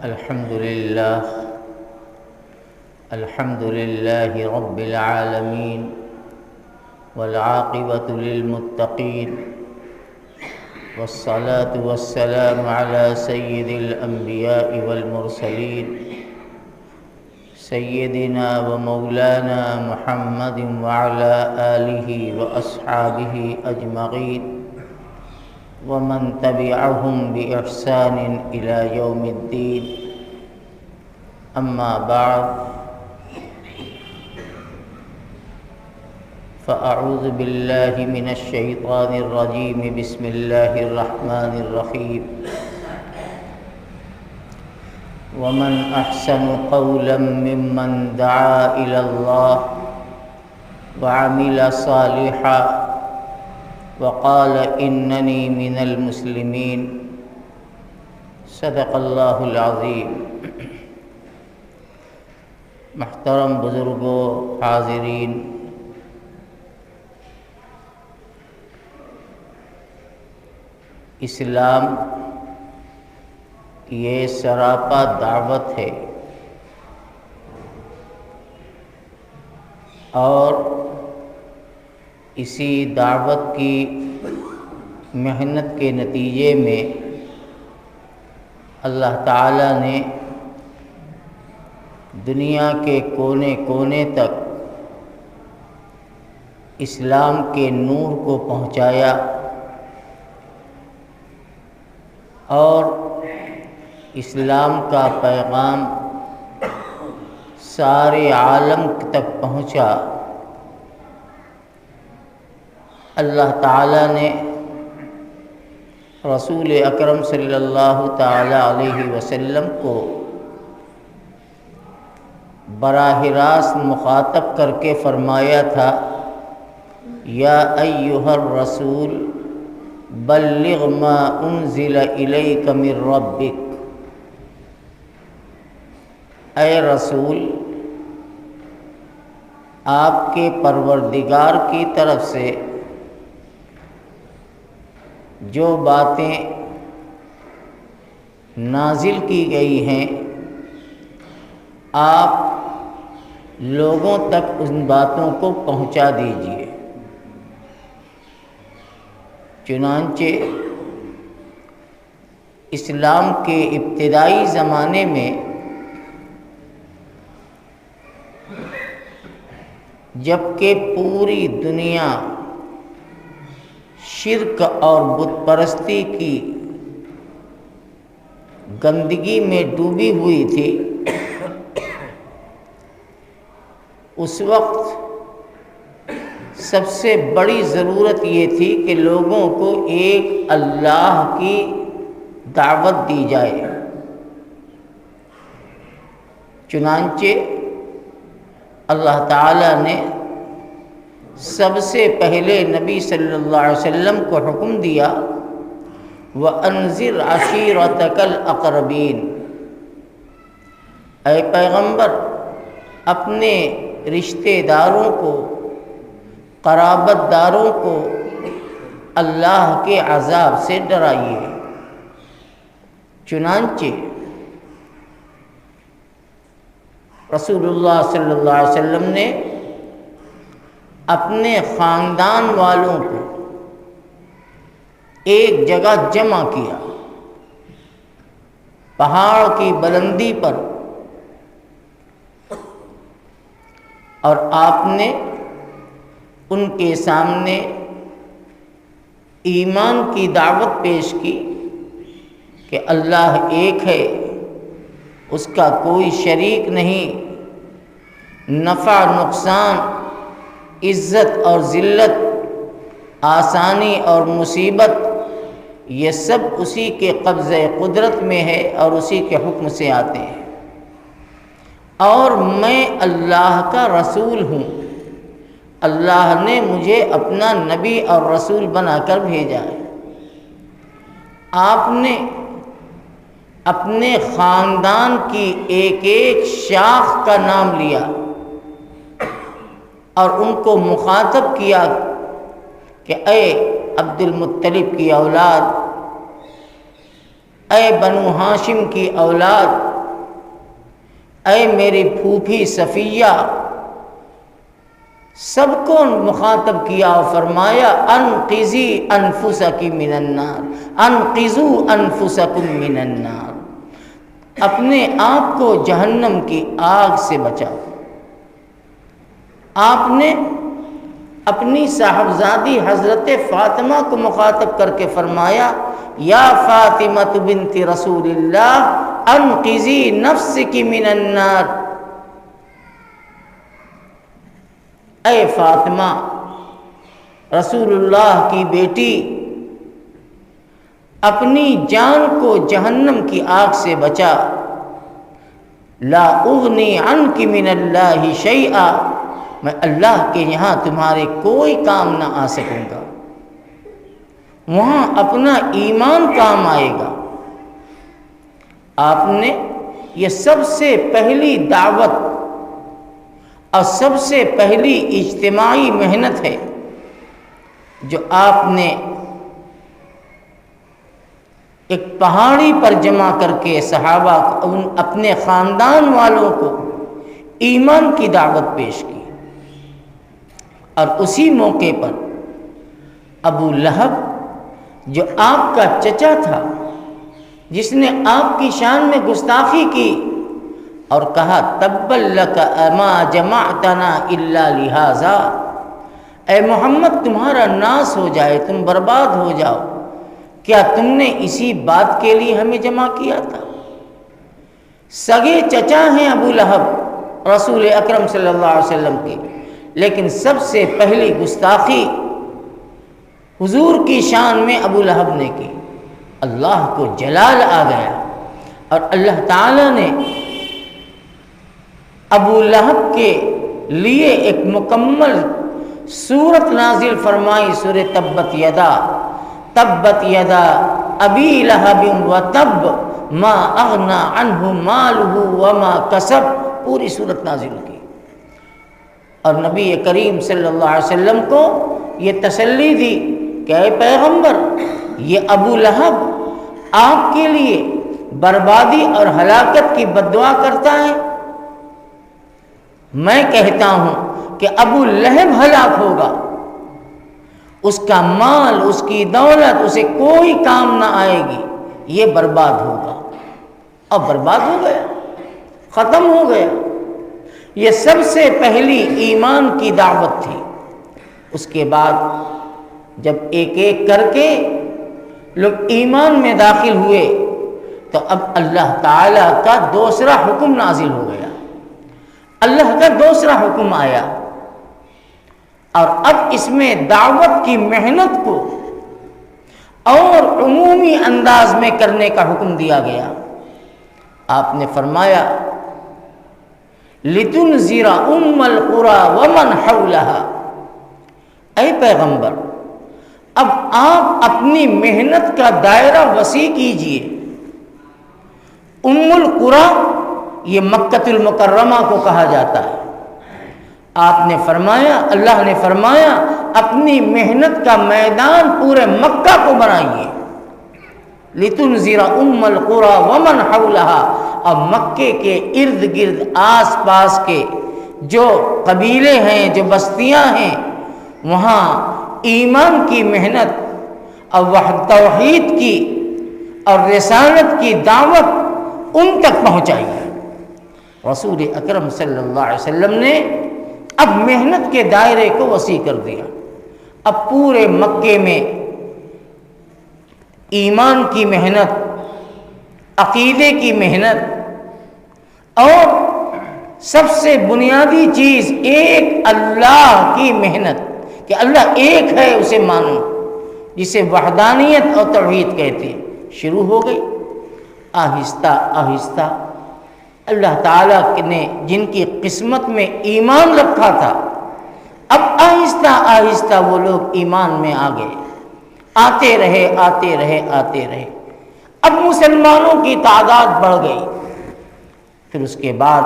الحمد لله رب العالمين والعاقبة للمتقين والصلاة والسلام على سيد الأنبياء والمرسلين سيدنا ومولانا محمد وعلى آله وأصحابه أجمعين ومن تبعهم بإحسان إلى يوم الدين. أما بعد، فأعوذ بالله من الشيطان الرجيم. بسم الله الرحمن الرحيم. ومن أحسن قولا ممن دعا إلى الله وعمل صالحا وقال إنني من المسلمين. صدق اللہ العظیم. محترم بزرگوں، حاضرین، اسلام یہ سراپا دعوت ہے اور اسی دعوت کی محنت کے نتیجے میں اللہ تعالیٰ نے دنیا کے کونے کونے تک اسلام کے نور کو پہنچایا اور اسلام کا پیغام سارے عالم تک پہنچا. اللہ تعالیٰ نے رسول اکرم صلی اللہ تعالیٰ علیہ وسلم کو براہ راست مخاطب کر کے فرمایا تھا، یا ایھا الرسول بلغ ما انزل الیک من ربک. اے رسول، آپ کے پروردگار کی طرف سے جو باتیں نازل کی گئی ہیں آپ لوگوں تک ان باتوں کو پہنچا دیجیے. چنانچہ اسلام کے ابتدائی زمانے میں جبکہ پوری دنیا شرک اور بت پرستی کی گندگی میں ڈوبی ہوئی تھی، اس وقت سب سے بڑی ضرورت یہ تھی کہ لوگوں کو ایک اللہ کی دعوت دی جائے. چنانچہ اللہ تعالیٰ نے سب سے پہلے نبی صلی اللہ علیہ وسلم کو حکم دیا، وَأَنذِرْ عَشِيرَتَكَ الْأَقْرَبِينَ. اے پیغمبر، اپنے رشتہ داروں کو، قرابت داروں کو اللہ کے عذاب سے ڈرائیے. چنانچہ رسول اللہ صلی اللہ علیہ وسلم نے اپنے خاندان والوں کو ایک جگہ جمع کیا، پہاڑ کی بلندی پر، اور آپ نے ان کے سامنے ایمان کی دعوت پیش کی کہ اللہ ایک ہے، اس کا کوئی شریک نہیں. نفع نقصان، عزت اور ذلت، آسانی اور مصیبت، یہ سب اسی کے قبضہ قدرت میں ہے اور اسی کے حکم سے آتے ہیں. اور میں اللہ کا رسول ہوں، اللہ نے مجھے اپنا نبی اور رسول بنا کر بھیجا ہے. آپ نے اپنے خاندان کی ایک ایک شاخ کا نام لیا اور ان کو مخاطب کیا کہ اے عبد المطلب کی اولاد، اے بنو ہاشم کی اولاد، اے میری پھوپھی صفیہ، سب کو مخاطب کیا اور فرمایا انقذی انفسک من النار، انقذوا انفسکم من النار، اپنے آپ کو جہنم کی آگ سے بچاؤ۔ آپ نے اپنی صاحبزادی حضرت فاطمہ کو مخاطب کر کے فرمایا یا فاطمہ بنت رسول اللہ انقذی نفسک من النار، اے فاطمہ رسول اللہ کی بیٹی، اپنی جان کو جہنم کی آگ سے بچا۔ لا اغنی عنک من اللہ شیئا، میں اللہ کے یہاں تمہارے کوئی کام نہ آ سکوں گا، وہاں اپنا ایمان کام آئے گا۔ آپ نے یہ سب سے پہلی دعوت اور سب سے پہلی اجتماعی محنت ہے جو آپ نے ایک پہاڑی پر جمع کر کے صحابہ کو، اپنے خاندان والوں کو ایمان کی دعوت پیش کی۔ اور اسی موقع پر ابو لہب جو آپ کا چچا تھا، جس نے آپ کی شان میں گستاخی کی اور کہا تبا لک ما جمعتنا الا لہذا، اے محمد تمہارا ناس ہو جائے، تم برباد ہو جاؤ، کیا تم نے اسی بات کے لیے ہمیں جمع کیا تھا؟ سگے چچا ہیں ابو لہب رسول اکرم صلی اللہ علیہ وسلم کے، لیکن سب سے پہلی گستاخی حضور کی شان میں ابو لہب نے کی۔ اللہ کو جلال آ گیا اور اللہ تعالیٰ نے ابو لہب کے لیے ایک مکمل سورت نازل فرمائی، سورہ تبت یدا ابی لہب وتب ما اغنی عنہ مالہ وما کسب، پوری سورت نازل کی اور نبی کریم صلی اللہ علیہ وسلم کو یہ تسلی دی کہ اے پیغمبر، یہ ابو لہب آپ کے لیے بربادی اور ہلاکت کی بددعا کرتا ہے، میں کہتا ہوں کہ ابو لہب ہلاک ہوگا، اس کا مال، اس کی دولت اسے کوئی کام نہ آئے گی، یہ برباد ہوگا۔ اب برباد ہو گیا، ختم ہو گیا۔ یہ سب سے پہلی ایمان کی دعوت تھی۔ اس کے بعد جب ایک ایک کر کے لوگ ایمان میں داخل ہوئے تو اب اللہ تعالیٰ کا دوسرا حکم نازل ہو گیا، اللہ کا دوسرا حکم آیا اور اب اس میں دعوت کی محنت کو اور عمومی انداز میں کرنے کا حکم دیا گیا۔ آپ نے فرمایا لِتُنذِرَ أُمَّ الْقُرَى وَمَنْ حَوْلَهَا، اے پیغمبر اب آپ اپنی محنت کا دائرہ وسیع کیجئے۔ ام القریٰ یہ مکۃ المکرمہ کو کہا جاتا ہے۔ آپ نے فرمایا، اللہ نے فرمایا اپنی محنت کا میدان پورے مکہ کو بنائیے۔ لِتُنذِرَ أُمَّ الْقُرَى وَمَنْ حَوْلَهَا، اور مکے کے ارد گرد آس پاس کے جو قبیلے ہیں، جو بستیاں ہیں، وہاں ایمان کی محنت اور وحدت توحید کی اور رسالت کی دعوت ان تک پہنچائیے۔ رسول اکرم صلی اللہ علیہ وسلم نے اب محنت کے دائرے کو وسیع کر دیا۔ اب پورے مکے میں ایمان کی محنت، عقیدے کی محنت اور سب سے بنیادی چیز ایک اللہ کی محنت کہ اللہ ایک ہے اسے مانو، جسے وحدانیت اور توحید کہتے ہیں، شروع ہو گئی۔ آہستہ آہستہ اللہ تعالیٰ نے جن کی قسمت میں ایمان رکھا تھا، اب آہستہ آہستہ وہ لوگ ایمان میں آ گئے، آتے رہے آتے رہے آتے رہے۔ اب مسلمانوں کی تعداد بڑھ گئی۔ پھر اس کے بعد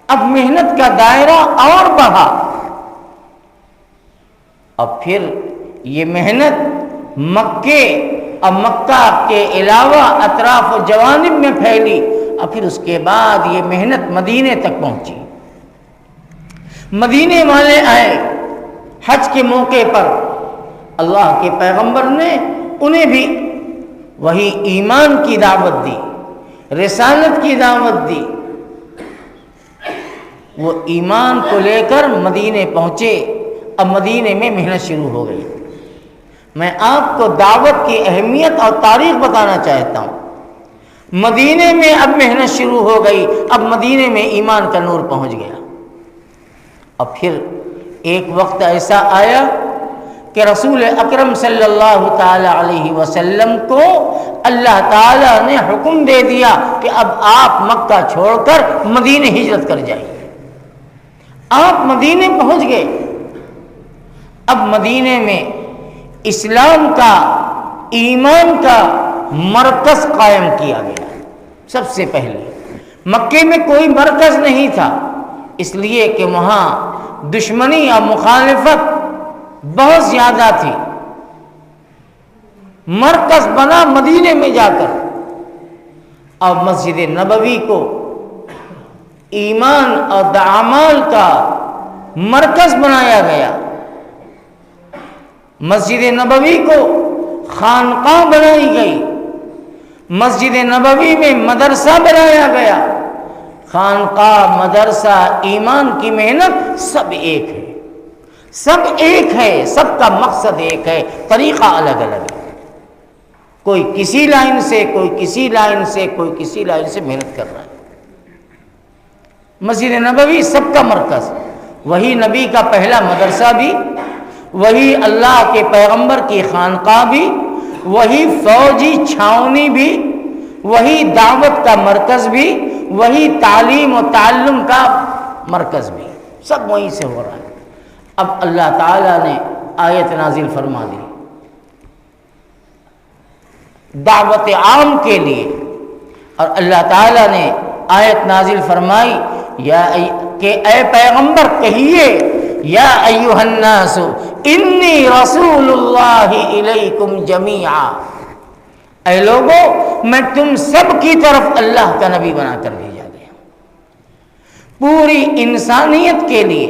اب محنت کا دائرہ اور بڑھا، اور پھر یہ محنت مکے اور مکہ کے علاوہ اطراف و جوانب میں پھیلی اور پھر اس کے بعد یہ محنت مدینے تک پہنچی. مدینے والے آئے حج کے موقع پر، اللہ کے پیغمبر نے انہیں بھی وہی ایمان کی دعوت دی، رسالت کی دعوت دی. وہ ایمان کو لے کر مدینے پہنچے. اب مدینے میں محنت شروع ہو گئی. میں آپ کو دعوت کی اہمیت اور تاریخ بتانا چاہتا ہوں. مدینے میں اب محنت شروع ہو گئی. اب مدینے میں ایمان کا نور پہنچ گیا. اب پھر ایک وقت ایسا آیا کہ رسول اکرم صلی اللہ تعالی علیہ وسلم کو اللہ تعالیٰ نے حکم دے دیا کہ اب آپ مکہ چھوڑ کر مدینے ہجرت کر جائیے. آپ مدینے پہنچ گئے. اب مدینے میں اسلام کا، ایمان کا مرکز قائم کیا گیا. سب سے پہلے مکے میں کوئی مرکز نہیں تھا، اس لیے کہ وہاں دشمنی اور مخالفت بہت زیادہ تھی. مرکز بنا مدینے میں جا کر، اور مسجد نبوی کو ایمان اور اعمال کا مرکز بنایا گیا. مسجد نبوی کو خانقاہ بنائی گئی. مسجد نبوی میں مدرسہ بنایا گیا. خانقاہ، مدرسہ، ایمان کی محنت سب ایک ہے، سب ایک ہے، سب کا مقصد ایک ہے، طریقہ الگ الگ ہے. کوئی کسی لائن سے، کوئی کسی لائن سے، کوئی کسی لائن سے محنت کر رہا ہے. مسجد نبوی سب کا مرکز، وہی نبی کا پہلا مدرسہ بھی، وہی اللہ کے پیغمبر کی خانقاہ بھی، وہی فوجی چھاؤنی بھی، وہی دعوت کا مرکز بھی، وہی تعلیم و تعلم کا مرکز بھی، سب وہیں سے ہو رہا ہے. اب اللہ تعالیٰ نے آیت نازل فرما دی دعوت عام کے لیے، اور اللہ تعالیٰ نے آیت نازل فرمائی کہ اے پیغمبر کہیے یا ایھا الناس انی رسول اللہ الیکم جمیعا، اے لوگو میں تم سب کی طرف اللہ کا نبی بنا کر بھیجا گیا، پوری انسانیت کے لیے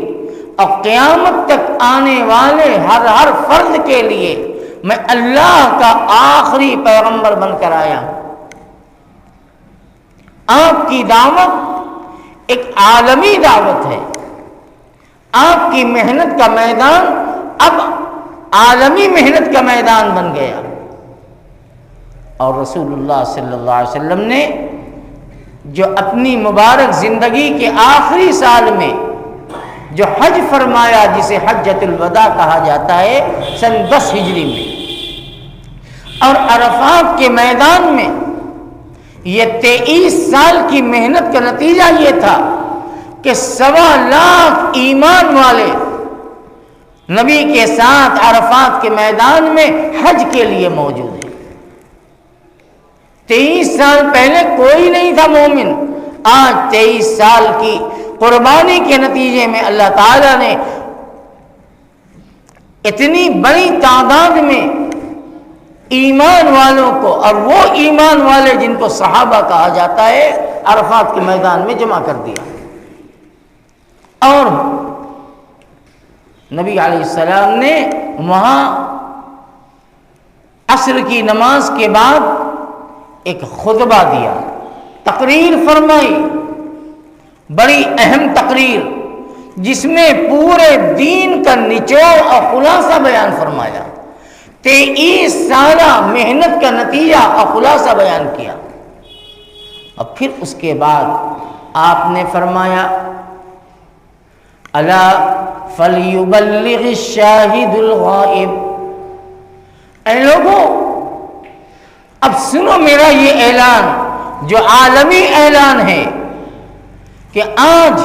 اور قیامت تک آنے والے ہر فرد کے لیے میں اللہ کا آخری پیغمبر بن کر آیا ہوں. آپ کی دعوت ایک عالمی دعوت ہے. آپ کی محنت کا میدان اب عالمی محنت کا میدان بن گیا. اور رسول اللہ صلی اللہ علیہ وسلم نے جو اپنی مبارک زندگی کے آخری سال میں جو حج فرمایا، جسے حجۃ الوداع کہا جاتا ہے، سن 10 ہجری میں، اور عرفات کے میدان میں یہ 23 سال کی محنت کا نتیجہ یہ تھا کہ 1.25 لاکھ ایمان والے نبی کے ساتھ عرفات کے میدان میں حج کے لیے موجود ہیں. 23 سال پہلے کوئی نہیں تھا مومن. آج 23 سال کی قربانی کے نتیجے میں اللہ تعالیٰ نے اتنی بڑی تعداد میں ایمان والوں کو، اور وہ ایمان والے جن کو صحابہ کہا جاتا ہے، عرفات کے میدان میں جمع کر دیا. اور نبی علیہ السلام نے وہاں عصر کی نماز کے بعد ایک خطبہ دیا، تقریر فرمائی، بڑی اہم تقریر، جس میں پورے دین کا نچوڑ اور خلاصہ بیان فرمایا. 23 سالہ محنت کا نتیجہ اور خلاصہ بیان کیا. اور پھر اس کے بعد آپ نے فرمایا الا فلیبلغ الشاہد الغائب، اے لوگوں اب سنو میرا یہ اعلان جو عالمی اعلان ہے کہ آج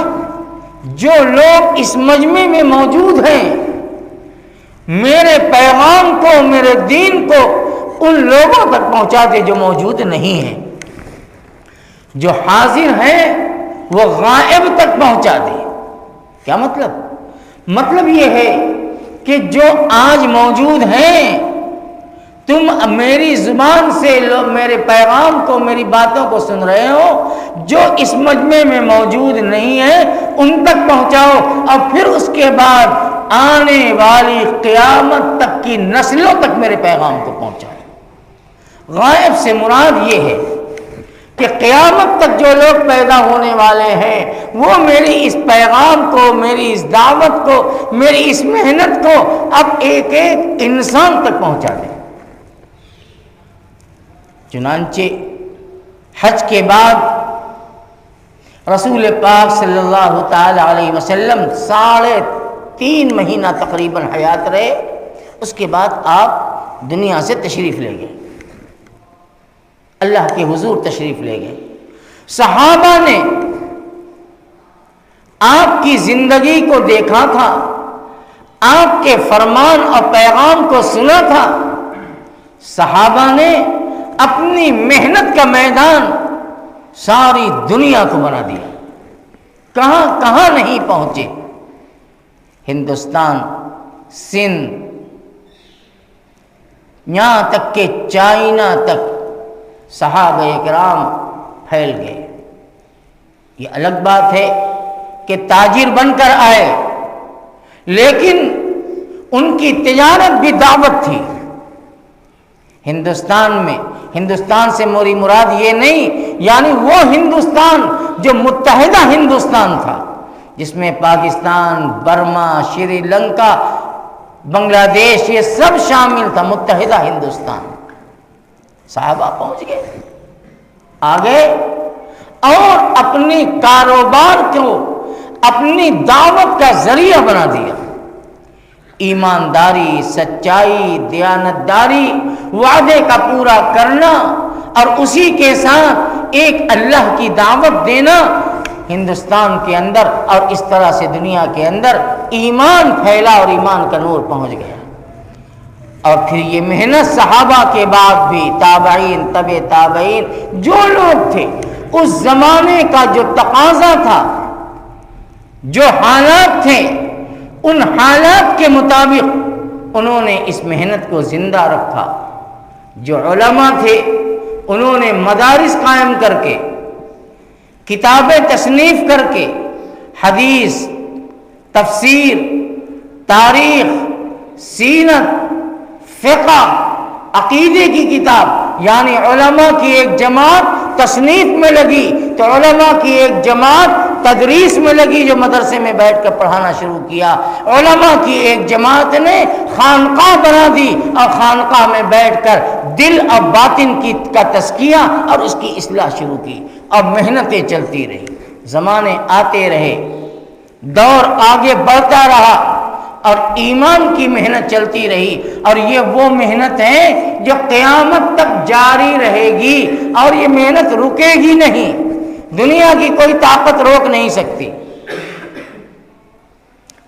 جو لوگ اس مجمع میں موجود ہیں، میرے پیغام کو، میرے دین کو ان لوگوں تک پہنچا دے جو موجود نہیں ہیں. جو حاضر ہیں وہ غائب تک پہنچا دے. کیا مطلب؟ مطلب یہ ہے کہ جو آج موجود ہیں، تم میری زبان سے میرے پیغام کو، میری باتوں کو سن رہے ہو، جو اس مجمع میں موجود نہیں ہے ان تک پہنچاؤ، اور پھر اس کے بعد آنے والی قیامت تک کی نسلوں تک میرے پیغام کو پہنچاؤ۔ غائب سے مراد یہ ہے کہ قیامت تک جو لوگ پیدا ہونے والے ہیں وہ میری اس پیغام کو، میری اس دعوت کو، میری اس محنت کو اب ایک ایک انسان تک پہنچا دیں۔ چنانچہ حج کے بعد رسول پاک صلی اللہ تعالی علیہ وسلم 3.5 مہینہ تقریباً حیات رہے، اس کے بعد آپ دنیا سے تشریف لے گئے، اللہ کے حضور تشریف لے گئے۔ صحابہ نے آپ کی زندگی کو دیکھا تھا، آپ کے فرمان اور پیغام کو سنا تھا۔ صحابہ نے اپنی محنت کا میدان ساری دنیا کو بنا دیا، کہاں کہاں نہیں پہنچے، ہندوستان، سندھ، یہاں تک کہ چائنا تک صحابہ کرام پھیل گئے۔ یہ الگ بات ہے کہ تاجر بن کر آئے، لیکن ان کی تجارت بھی دعوت تھی۔ ہندوستان میں، ہندوستان سے میری مراد یہ نہیں یعنی وہ ہندوستان جو متحدہ ہندوستان تھا، جس میں پاکستان، برما، شری لنکا، بنگلہ دیش یہ سب شامل تھا، متحدہ ہندوستان۔ صحابہ پہنچ گئے، آگے، اور اپنی کاروبار کو اپنی دعوت کا ذریعہ بنا دیا۔ ایمانداری، سچائی، دیانتداری، وعدے کا پورا کرنا اور اسی کے ساتھ ایک اللہ کی دعوت دینا ہندوستان کے اندر، اور اس طرح سے دنیا کے اندر ایمان پھیلا اور ایمان کا نور پہنچ گیا۔ اور پھر یہ محنت صحابہ کے بعد بھی تابعین، تبع تابعین، جو لوگ تھے اس زمانے کا جو تقاضا تھا، جو حالات تھے، ان حالات کے مطابق انہوں نے اس محنت کو زندہ رکھا۔ جو علماء تھے انہوں نے مدارس قائم کر کے، کتابیں تصنیف کر کے، حدیث، تفسیر، تاریخ، سیرت، فقہ، عقیدے کی کتاب، یعنی علماء کی ایک جماعت تصنیف میں لگی تو علماء کی ایک جماعت تدریس میں لگی، جو مدرسے میں بیٹھ کر پڑھانا شروع کیا۔ علماء کی ایک جماعت نے خانقاہ بنا دی اور خانقاہ میں بیٹھ کر دل اور باطن کا تزکیہ اور اس کی اصلاح شروع کی، اور محنتیں چلتی رہی، زمانے آتے رہے، دور آگے بڑھتا رہا، اور ایمان کی محنت چلتی رہی، اور یہ وہ محنت ہے جو قیامت تک جاری رہے گی، اور یہ محنت رکے گی نہیں، دنیا کی کوئی طاقت روک نہیں سکتی۔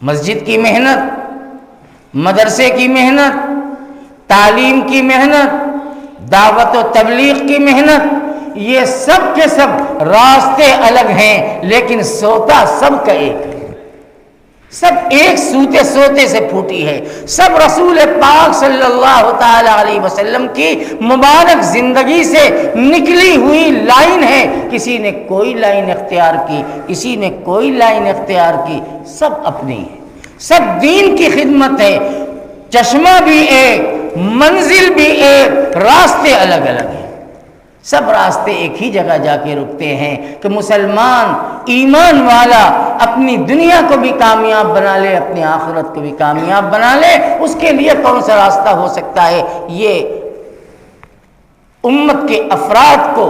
مسجد کی محنت، مدرسے کی محنت، تعلیم کی محنت، دعوت و تبلیغ کی محنت، یہ سب کے سب راستے الگ ہیں، لیکن سوتا سب کا ایک ہے، سب ایک سوتے سے پھوٹی ہے، سب رسول پاک صلی اللہ تعالی علیہ وسلم کی مبارک زندگی سے نکلی ہوئی لائن ہے۔ کسی نے کوئی لائن اختیار کی، کسی نے کوئی لائن اختیار کی، سب اپنی ہے، سب دین کی خدمت ہے، چشمہ بھی ایک، منزل بھی ایک، راستے الگ الگ ہیں، سب راستے ایک ہی جگہ جا کے رکتے ہیں کہ مسلمان ایمان والا اپنی دنیا کو بھی کامیاب بنا لے، اپنی آخرت کو بھی کامیاب بنا لے۔ اس کے لیے کون سا راستہ ہو سکتا ہے؟ یہ امت کے افراد کو،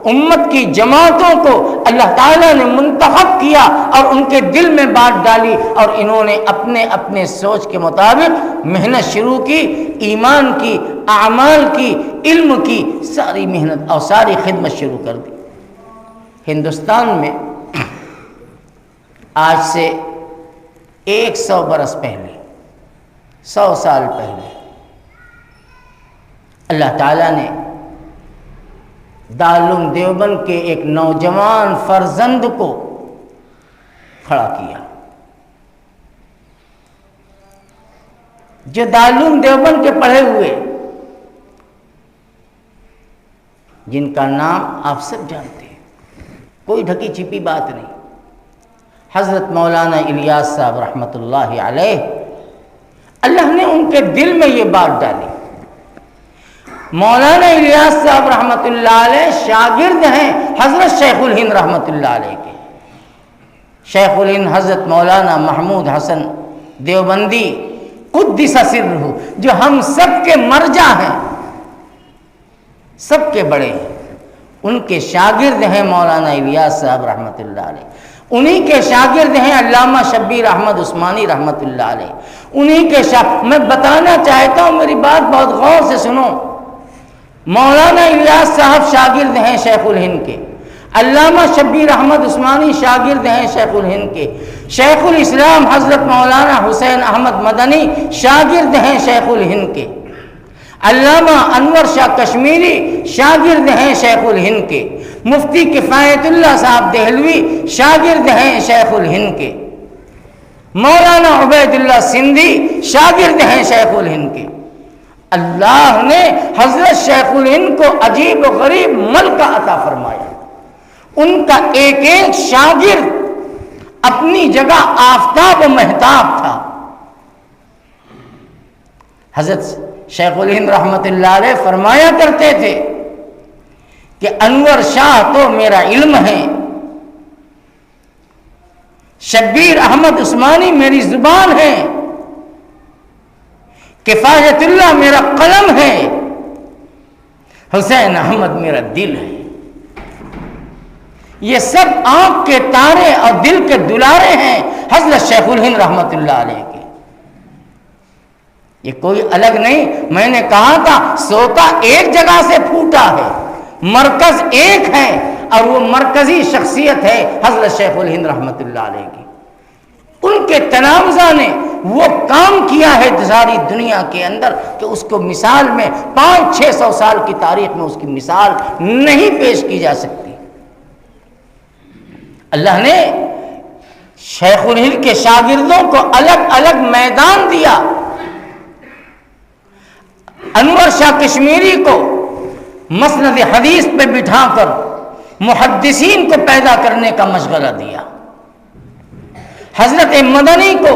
امت کی جماعتوں کو اللہ تعالیٰ نے منتخب کیا اور ان کے دل میں بات ڈالی، اور انہوں نے اپنے اپنے سوچ کے مطابق محنت شروع کی، ایمان کی، اعمال کی، علم کی، ساری محنت اور ساری خدمت شروع کر دی۔ ہندوستان میں آج سے 100 برس پہلے، 100 سال پہلے، اللہ تعالیٰ نے دارالعلوم دیوبند کے ایک نوجوان فرزند کو کھڑا کیا، جو دارالعلوم دیوبند کے پڑھے ہوئے، جن کا نام آپ سب جانتے ہیں، کوئی ڈھکی چھپی بات نہیں۔ حضرت مولانا الیاس صاحب رحمۃ اللہ علیہ، اللہ نے ان کے دل میں یہ بات ڈالی۔ مولانا الیاس صاحب رحمۃ اللہ علیہ شاگرد ہیں حضرت شیخ الہند رحمۃ اللہ علیہ کے۔ شیخ الہند حضرت مولانا محمود حسن دیوبندی قدس سرہ، جو ہم سب کے مرجع ہیں، سب کے بڑے ہیں، ان کے شاگرد ہیں مولانا الیاس صاحب رحمۃ اللہ علیہ۔ انہی کے شاگرد ہیں علامہ شبیر احمد عثمانی رحمۃ اللہ علیہ۔ انہی کے میں بتانا چاہتا ہوں، میری بات بہت غور سے سنو۔ مولانا الیاس صاحب شاگرد ہیں شیخ الہند کے، علامہ شبیر احمد عثمانی شاگرد ہیں شیخ الہند کے، شیخ الاسلام حضرت مولانا حسین احمد مدنی شاگرد ہیں شیخ الہند کے، علامہ انور شاہ کشمیری شاگرد ہیں شیخ الہند کے، مفتی کفایت اللہ صاحب دہلوی شاگرد ہیں شیخ الہند کے، مولانا عبید اللہ سندھی شاگرد ہیں شیخ الہند کے۔ اللہ نے حضرت شیخ الہند کو عجیب و غریب ملکہ عطا فرمایا۔ ان کا ایک ایک شاگرد اپنی جگہ آفتاب و مہتاب تھا۔ حضرت شیخ الہند رحمۃ اللہ علیہ فرمایا کرتے تھے کہ انور شاہ تو میرا علم ہے، شبیر احمد عثمانی میری زبان ہے، کفایت اللہ میرا قلم ہے، حسین احمد میرا دل ہے۔ یہ سب آنکھ کے تارے اور دل کے دلارے ہیں حضرت شیخ الہند رحمۃ اللہ علیہ کے۔ یہ کوئی الگ نہیں، میں نے کہا تھا سوتا ایک جگہ سے پھوٹا ہے، مرکز ایک ہے، اور وہ مرکزی شخصیت ہے حضرت شیخ الہند رحمۃ اللہ علیہ کی۔ ان کے تلامذہ نے وہ کام کیا ہے ساری دنیا کے اندر کہ اس کو مثال میں 500-600 سال کی تاریخ میں اس کی مثال نہیں پیش کی جا سکتی۔ اللہ نے شیخ الہند کے شاگردوں کو الگ الگ میدان دیا۔ انور شاہ کشمیری کو مسند حدیث پہ بٹھا کر محدثین کو پیدا کرنے کا مشغلہ دیا، حضرت مدنی کو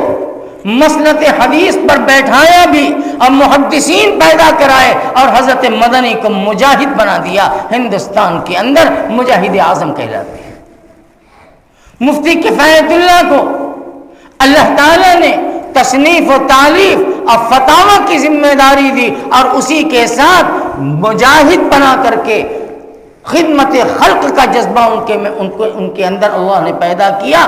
مسند حدیث پر بیٹھایا بھی اور محدثین پیدا کرائے، اور حضرت مدنی کو مجاہد بنا دیا، ہندوستان کے اندر مجاہد اعظم کہلاتے ہیں۔ مفتی کفایت اللہ کو اللہ تعالیٰ نے تصنیف و تالیف اور فتاوی کی ذمہ داری دی، اور اسی کے ساتھ مجاہد بنا کر کے خدمت خلق کا جذبہ ان کے اندر اللہ نے پیدا کیا۔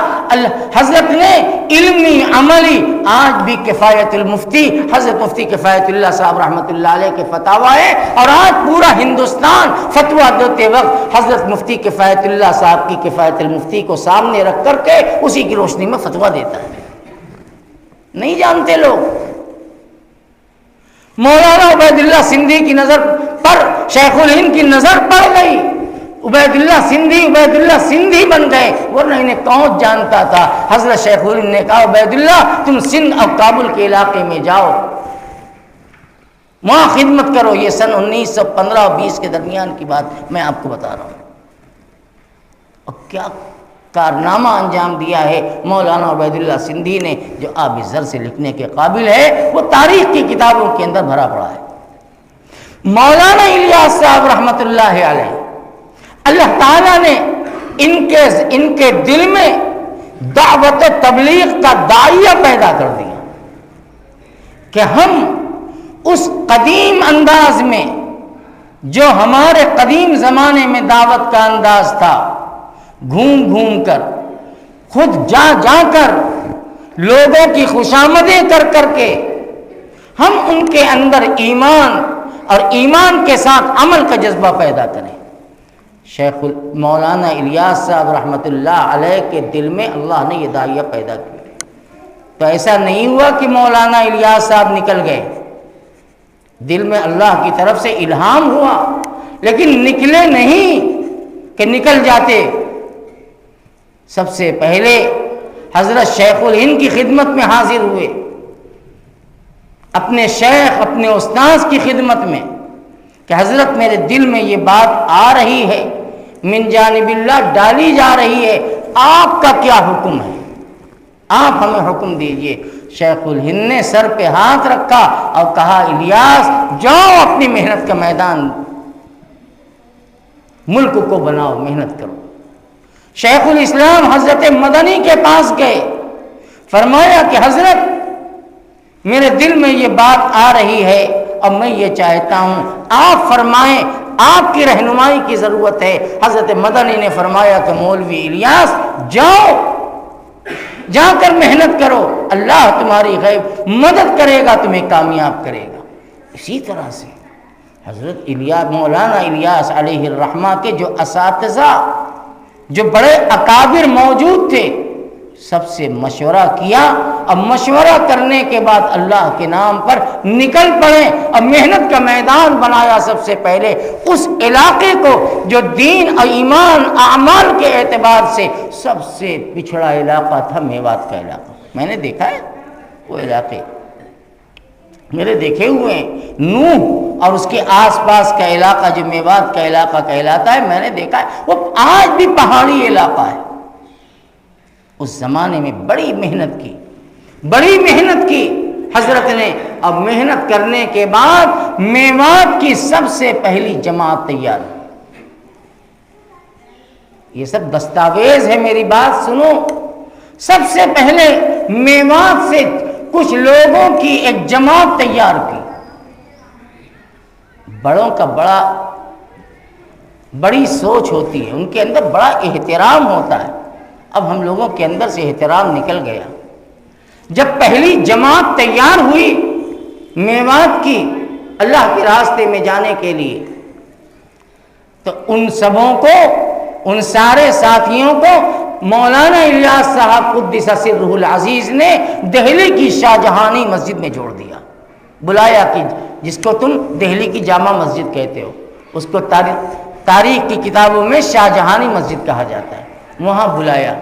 حضرت نے علمی عملی آج بھی کفایت المفتی حضرت مفتی کفایت اللہ صاحب رحمۃ اللہ علیہ کے فتاوی ہے، اور آج پورا ہندوستان فتویٰ دیتے وقت حضرت مفتی کفایت اللہ صاحب کی کفایت المفتی کو سامنے رکھ کر کے اسی کی روشنی میں فتویٰ دیتا ہے۔ نہیں جانتے لوگ۔ مولانا عبید اللہ سندھی کی نظر پر شیخ الہند کی نظر پڑ گئی، عبید اللہ سندھی بن گئے، ورنہ انہیں کون جانتا تھا۔ حضرت شیخ الہند نے کہا عبید اللہ تم سندھ اور کابل کے علاقے میں جاؤ، وہاں خدمت کرو۔ یہ سن 1915 اور 20 کے درمیان کی بات میں آپ کو بتا رہا ہوں۔ اور کیا کارنامہ انجام دیا ہے مولانا عبید اللہ سندھی نے، جو آب زر سے لکھنے کے قابل ہے، وہ تاریخ کی کتابوں کے اندر بھرا پڑا ہے۔ مولانا الیاس صاحب رحمۃ اللہ علیہ، اللہ تعالیٰ نے ان کے دل میں دعوت و تبلیغ کا داعیہ پیدا کر دیا کہ ہم اس قدیم انداز میں جو ہمارے قدیم زمانے میں دعوت کا انداز تھا، گھوم گھوم کر خود جا جا کر لوگوں کی خوشامدیں کر کر کے ہم ان کے اندر ایمان اور ایمان کے ساتھ عمل کا جذبہ پیدا کریں۔ شیخ مولانا الیاس صاحب رحمۃ اللہ علیہ کے دل میں اللہ نے یہ داعیہ پیدا کیا۔ تو ایسا نہیں ہوا کہ مولانا الیاس صاحب نکل گئے، دل میں اللہ کی طرف سے الہام ہوا، لیکن نکلے نہیں کہ نکل جاتے۔ سب سے پہلے حضرت شیخ الہند کی خدمت میں حاضر ہوئے، اپنے شیخ اپنے استاذ کی خدمت میں، کہ حضرت میرے دل میں یہ بات آ رہی ہے، من جانب اللہ ڈالی جا رہی ہے، آپ کا کیا حکم ہے؟ آپ ہمیں حکم دیجئے۔ شیخ الہند نے سر پہ ہاتھ رکھا اور کہا الیاس جاؤ اپنی محنت کا میدان، ملک کو بناؤ، محنت کرو۔ شیخ الاسلام حضرت مدنی کے پاس گئے، فرمایا کہ حضرت میرے دل میں یہ بات آ رہی ہے اور میں یہ چاہتا ہوں آپ فرمائیں، آپ کی رہنمائی کی ضرورت ہے۔ حضرت مدنی نے فرمایا کہ مولوی الیاس جاؤ، جا کر محنت کرو، اللہ تمہاری غیب مدد کرے گا، تمہیں کامیاب کرے گا۔ اسی طرح سے حضرت مولانا الیاس علیہ الرحمہ کے جو اساتذہ، جو بڑے اکابر موجود تھے، سب سے مشورہ کیا اور مشورہ کرنے کے بعد اللہ کے نام پر نکل پڑے اور محنت کا میدان بنایا۔ سب سے پہلے اس علاقے کو جو دین اور ایمان اعمال کے اعتبار سے سب سے پچھڑا علاقہ تھا، میوات کا علاقہ۔ میں نے دیکھا ہے وہ علاقے، میرے دیکھے ہوئے ہیں۔ نوح اور اس کے آس پاس کا علاقہ جو میوات کا علاقہ کہلاتا ہے، میں نے دیکھا ہے، وہ آج بھی پہاڑی علاقہ ہے۔ اس زمانے میں بڑی محنت کی حضرت نے، اب محنت کرنے کے بعد میوات کی سب سے پہلی جماعت تیار ہوئی۔ یہ سب دستاویز ہے، میری بات سنو۔ سب سے پہلے میوات سے کچھ لوگوں کی ایک جماعت تیار کی۔ بڑوں کا بڑی سوچ ہوتی ہے، ان کے اندر بڑا احترام ہوتا ہے۔ اب ہم لوگوں کے اندر سے احترام نکل گیا۔ جب پہلی جماعت تیار ہوئی میوات کی اللہ کے راستے میں جانے کے لیے، تو ان سبوں کو، ان سارے ساتھیوں کو مولانا الیاس صاحب قدس سرہ العزیز نے دہلی کی شاہجہانی مسجد میں جوڑ دیا۔ بلایا کہ جس کو تم دہلی کی جامع مسجد کہتے ہو، اس کو تاریخ کی کتابوں میں شاہجہانی مسجد کہا جاتا ہے، وہاں بلایا۔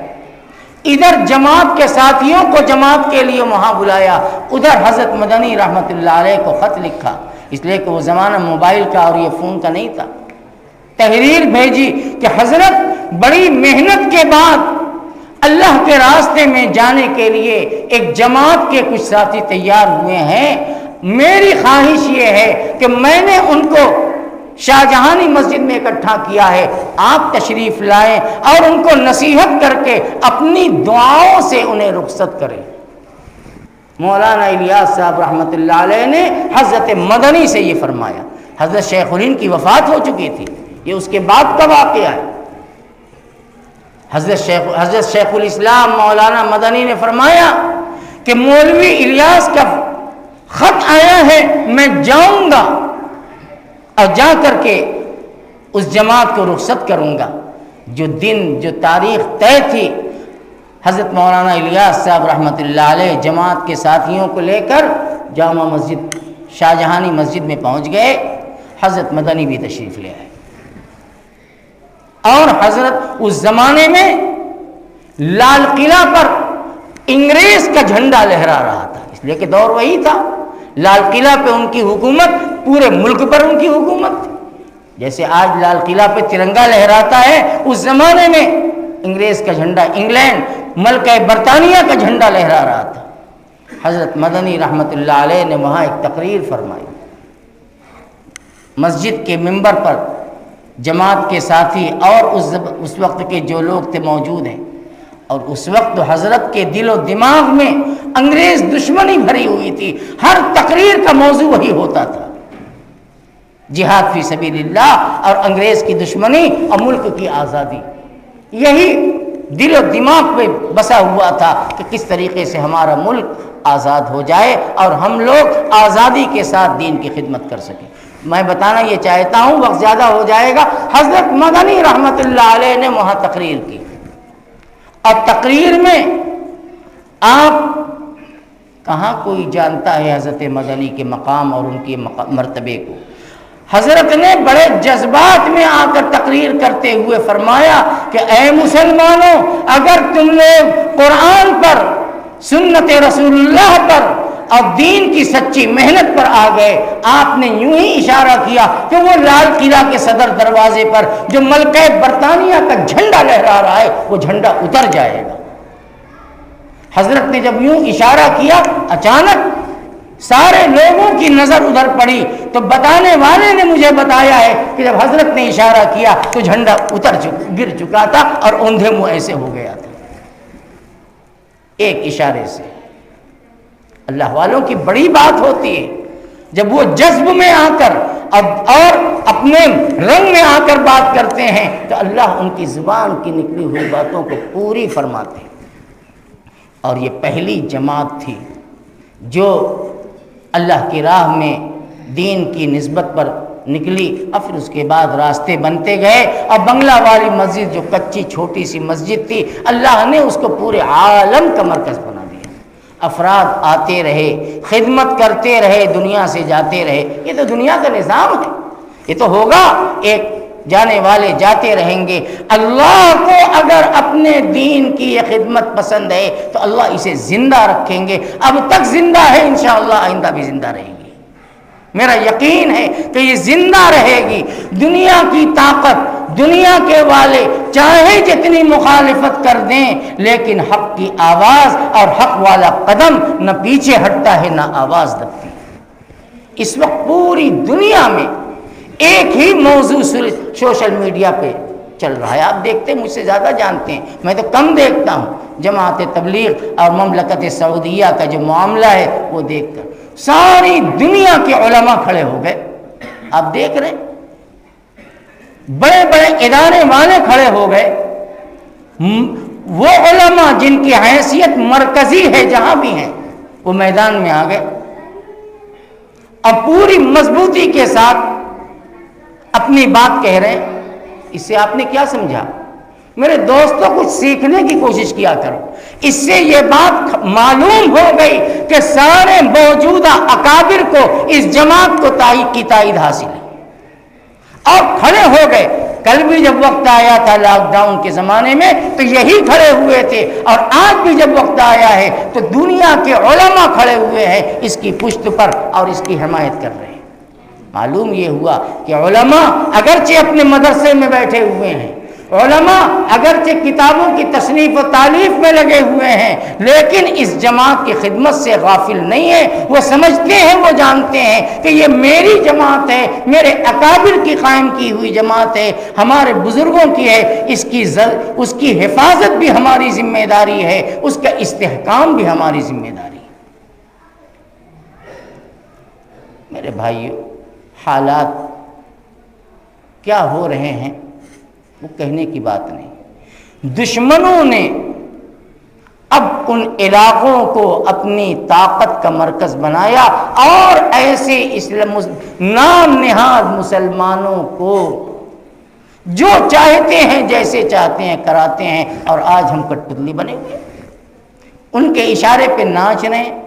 ادھر جماعت کے ساتھیوں کو جماعت کے لیے وہاں بلایا، ادھر حضرت مدنی رحمت اللہ علیہ کو خط لکھا، اس لیے کہ وہ زمانہ موبائل کا اور یہ فون کا نہیں تھا۔ تحریر بھیجی کہ حضرت بڑی محنت کے بعد اللہ کے راستے میں جانے کے لیے ایک جماعت کے کچھ ساتھی تیار ہوئے ہیں، میری خواہش یہ ہے کہ میں نے ان کو شاہجہانی مسجد میں اکٹھا کیا ہے، آپ تشریف لائیں اور ان کو نصیحت کر کے اپنی دعاؤں سے انہیں رخصت کریں۔ مولانا الیاس صاحب رحمۃ اللہ علیہ نے حضرت مدنی سے یہ فرمایا۔ حضرت شیخ الہند کی وفات ہو چکی تھی، یہ اس کے بعد کا واقعہ ہے۔ حضرت شیخ الاسلام مولانا مدنی نے فرمایا کہ مولوی الیاس کا خط آیا ہے، میں جاؤں گا اور جا کر کے اس جماعت کو رخصت کروں گا۔ جو دن، جو تاریخ طے تھی، حضرت مولانا الیاس صاحب رحمۃ اللہ علیہ جماعت کے ساتھیوں کو لے کر جامع مسجد شاہجہانی مسجد میں پہنچ گئے۔ حضرت مدنی بھی تشریف لے آئے، اور حضرت اس زمانے میں لال قلعہ پر انگریز کا جھنڈا لہرا رہا تھا، اس لیے کہ دور وہی تھا۔ لال قلعہ پہ ان کی حکومت، پورے ملک پر ان کی حکومت تھی۔ جیسے آج لال قلعہ پہ ترنگا لہراتا ہے، اس زمانے میں انگریز کا جھنڈا، انگلینڈ ملکہ برطانیہ کا جھنڈا لہرا رہا تھا۔ حضرت مدنی رحمت اللہ علیہ نے وہاں ایک تقریر فرمائی، مسجد کے ممبر پر جماعت کے ساتھی اور اس وقت کے جو لوگ تھے موجود ہیں، اور اس وقت حضرت کے دل و دماغ میں انگریز دشمنی بھری ہوئی تھی، ہر تقریر کا موضوع وہی ہوتا تھا، جہاد فی سبیل اللہ اور انگریز کی دشمنی اور ملک کی آزادی۔ یہی دل و دماغ پہ بسا ہوا تھا کہ کس طریقے سے ہمارا ملک آزاد ہو جائے اور ہم لوگ آزادی کے ساتھ دین کی خدمت کر سکیں۔ میں بتانا یہ چاہتا ہوں، وقت زیادہ ہو جائے گا، حضرت مدنی رحمت اللہ علیہ نے وہاں تقریر کی، اور تقریر میں آپ کہاں کوئی جانتا ہے حضرت مدنی کے مقام اور ان کے مرتبے کو۔ حضرت نے بڑے جذبات میں آ کر تقریر کرتے ہوئے فرمایا کہ اے مسلمانوں، اگر تم لوگ قرآن پر، سنت رسول اللہ پر اور دین کی سچی محنت پر آ گئے، آپ نے یوں ہی اشارہ کیا کہ وہ لال قلعہ کے صدر دروازے پر جو ملکہ برطانیہ کا جھنڈا لہرا رہا ہے وہ جھنڈا اتر جائے گا۔ حضرت نے جب یوں اشارہ کیا، اچانک سارے لوگوں کی نظر ادھر پڑی، تو بتانے والے نے مجھے بتایا ہے کہ جب حضرت نے اشارہ کیا تو جھنڈا گر چکا تھا اور اوندھے منہ ایسے ہو گیا تھا، ایک اشارے سے۔ اللہ والوں کی بڑی بات ہوتی ہے جب وہ جذب میں آ کر اور اپنے رنگ میں آ کر بات کرتے ہیں تو اللہ ان کی زبان کی نکلی ہوئی باتوں کو پوری فرماتے ہیں۔ اور یہ پہلی جماعت تھی جو اللہ کی راہ میں دین کی نسبت پر نکلی، اور پھر اس کے بعد راستے بنتے گئے، اور بنگلہ والی مسجد جو کچی چھوٹی سی مسجد تھی، اللہ نے اس کو پورے عالم کا مرکز بنا دیا۔ افراد آتے رہے، خدمت کرتے رہے، دنیا سے جاتے رہے۔ یہ تو دنیا کا نظام ہے، یہ تو ہوگا، ایک جانے والے جاتے رہیں گے۔ اللہ کو اگر اپنے دین کی یہ خدمت پسند ہے تو اللہ اسے زندہ رکھیں گے۔ اب تک زندہ ہے، انشاءاللہ آئندہ بھی زندہ رہے گی۔ میرا یقین ہے کہ یہ زندہ رہے گی۔ دنیا کی طاقت، دنیا کے والے چاہے جتنی مخالفت کر دیں، لیکن حق کی آواز اور حق والا قدم نہ پیچھے ہٹتا ہے نہ آواز دبتی۔ اس وقت پوری دنیا میں ایک ہی موضوع سوشل میڈیا پہ چل رہا ہے۔ آپ دیکھتے ہیں، مجھ سے زیادہ جانتے ہیں، میں تو کم دیکھتا ہوں۔ جماعت تبلیغ اور مملکت سعودیہ کا جو معاملہ ہے وہ دیکھ کر ساری دنیا کے علماء کھڑے ہو گئے۔ آپ دیکھ رہے ہیں، بڑے بڑے ادارے والے کھڑے ہو گئے۔ وہ علماء جن کی حیثیت مرکزی ہے جہاں بھی ہیں وہ میدان میں آ گئے، اور پوری مضبوطی کے ساتھ اپنی بات کہہ رہے ہیں۔ اس سے آپ نے کیا سمجھا؟ میرے دوستوں، کچھ سیکھنے کی کوشش کیا کرو۔ اس سے یہ بات معلوم ہو گئی کہ سارے موجودہ اکابر کو اس جماعت کو تائید حاصل ہے، اور کھڑے ہو گئے۔ کل بھی جب وقت آیا تھا لاک ڈاؤن کے زمانے میں تو یہی کھڑے ہوئے تھے، اور آج بھی جب وقت آیا ہے تو دنیا کے علماء کھڑے ہوئے ہیں اس کی پشت پر اور اس کی حمایت کر رہے ہیں۔ معلوم یہ ہوا کہ علماء اگرچہ اپنے مدرسے میں بیٹھے ہوئے ہیں، علماء اگرچہ کتابوں کی تصنیف و تالیف میں لگے ہوئے ہیں، لیکن اس جماعت کی خدمت سے غافل نہیں ہے۔ وہ سمجھتے ہیں، وہ جانتے ہیں کہ یہ میری جماعت ہے، میرے اکابر کی قائم کی ہوئی جماعت ہے، ہمارے بزرگوں کی ہے، اس کی حفاظت بھی ہماری ذمہ داری ہے، اس کا استحکام بھی ہماری ذمہ داری ہے۔ میرے بھائیو، حالات کیا ہو رہے ہیں وہ کہنے کی بات نہیں۔ دشمنوں نے اب ان علاقوں کو اپنی طاقت کا مرکز بنایا، اور ایسے نام نہاد مسلمانوں کو جو چاہتے ہیں جیسے چاہتے ہیں کراتے ہیں، اور آج ہم کٹپتلی بنے ہوئے ان کے اشارے پہ ناچ رہے ہیں۔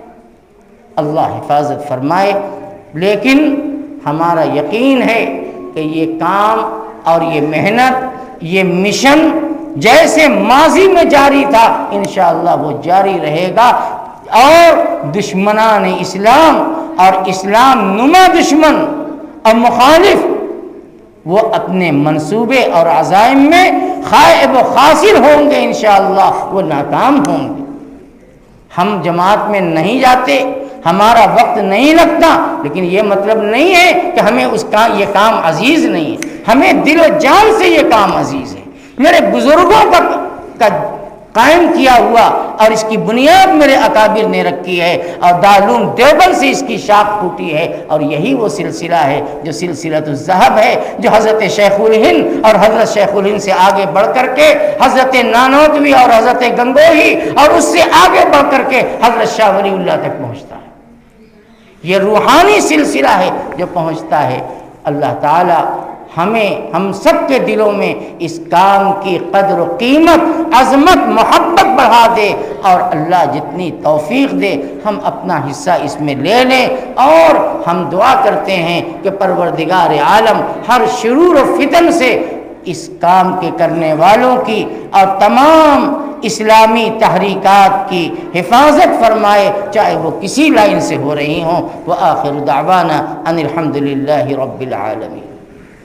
اللہ حفاظت فرمائے، لیکن ہمارا یقین ہے کہ یہ کام اور یہ محنت، یہ مشن جیسے ماضی میں جاری تھا انشاءاللہ وہ جاری رہے گا، اور دشمنان اسلام اور اسلام نما دشمن اور مخالف وہ اپنے منصوبے اور عزائم میں خائب و خاسر ہوں گے، انشاءاللہ وہ ناکام ہوں گے۔ ہم جماعت میں نہیں جاتے، ہمارا وقت نہیں لگتا، لیکن یہ مطلب نہیں ہے کہ ہمیں یہ کام عزیز نہیں ہے۔ ہمیں دل و جان سے یہ کام عزیز ہے۔ میرے بزرگوں کا قائم کیا ہوا اور اس کی بنیاد میرے اکابر نے رکھی ہے، اور دارالعلوم دیوبند سے اس کی شاخ پھوٹی ہے، اور یہی وہ سلسلہ ہے جو سلسلۃ الذہب ہے، جو حضرت شیخ الہند اور حضرت شیخ الہند سے آگے بڑھ کر کے حضرت نانوتوی اور حضرت گنگوہی اور اس سے آگے بڑھ کر کے حضرت شاہ ولی اللہ تک پہنچتا ہے۔ یہ روحانی سلسلہ ہے جو پہنچتا ہے۔ اللہ تعالی ہم سب کے دلوں میں اس کام کی قدر و قیمت، عظمت، محبت بڑھا دے، اور اللہ جتنی توفیق دے ہم اپنا حصہ اس میں لے لیں۔ اور ہم دعا کرتے ہیں کہ پروردگار عالم ہر شرور و فتن سے اس کام کے کرنے والوں کی اور تمام اسلامی تحریکات کی حفاظت فرمائے، چاہے وہ کسی لائن سے ہو رہی ہوں۔ وآخر دعوانا ان الحمد للہ رب العالمین۔